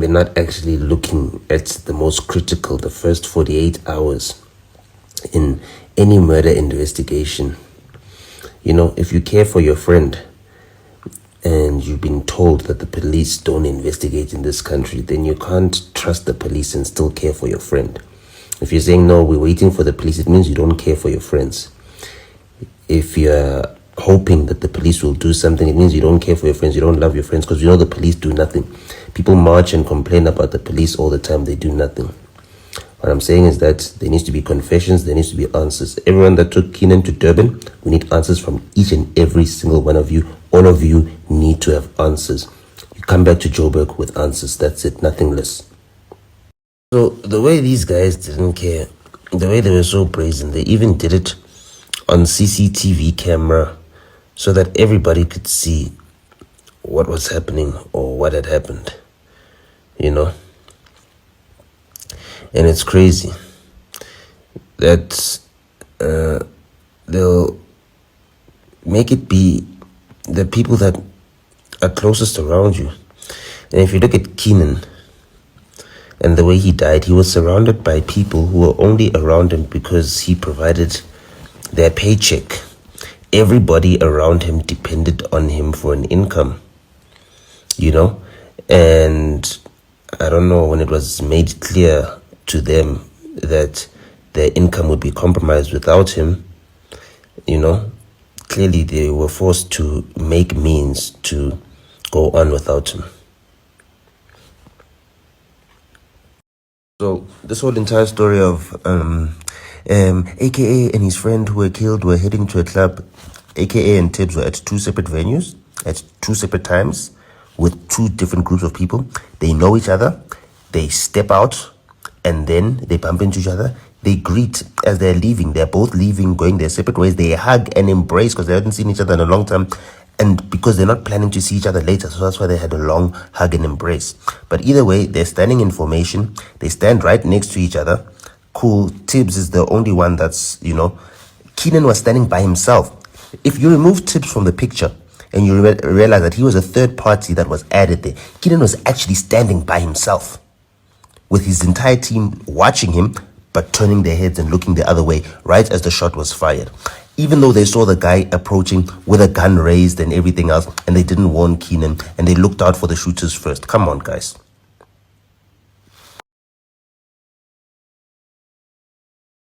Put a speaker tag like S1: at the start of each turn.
S1: we're not actually looking at the most critical, the first 48 hours in any murder investigation. You know, if you care for your friend and you've been told that the police don't investigate in this country, then you can't trust the police and still care for your friend. If you're saying, no, we're waiting for the police, it means you don't care for your friends. If you're hoping that the police will do something, it means you don't care for your friends, you don't love your friends, because you know the police do nothing. People march and complain about the police all the time, they do nothing. What I'm saying is that there needs to be confessions, there needs to be answers. Everyone that took Keenan to Durban, we need answers from each and every single one of you. All of you need to have answers. You come back to Joburg with answers, that's it, nothing less. So the way these guys didn't care, the way they were so brazen, they even did it on CCTV camera so that everybody could see what was happening or what had happened, you know. And it's crazy that they'll make it be the people that are closest around you. And if you look at Keenan and the way he died, he was surrounded by people who were only around him because he provided their paycheck. Everybody around him depended on him for an income, you know. And I don't know, when it was made clear to them that their income would be compromised without him, you know, clearly they were forced to make means to go on without him. So this whole entire story of AKA and his friend who were killed were heading to a club. AKA and Tibbs were at two separate venues at two separate times with two different groups of people. They know each other. They step out and then they bump into each other. They greet as they're leaving. They're both leaving, going their separate ways. They hug and embrace because they hadn't seen each other in a long time. And because they're not planning to see each other later. So that's why they had a long hug and embrace. But either way, they're standing in formation. They stand right next to each other. Cool. Tibbs is the only one that's, you know. Keenan was standing by himself. If you remove Tibbs from the picture and you realize that he was a third party that was added there, Keenan was actually standing by himself with his entire team watching him, but turning their heads and looking the other way right as the shot was fired. Even though they saw the guy approaching with a gun raised and everything else, and they didn't warn Keenan, and they looked out for the shooters first. Come on, guys.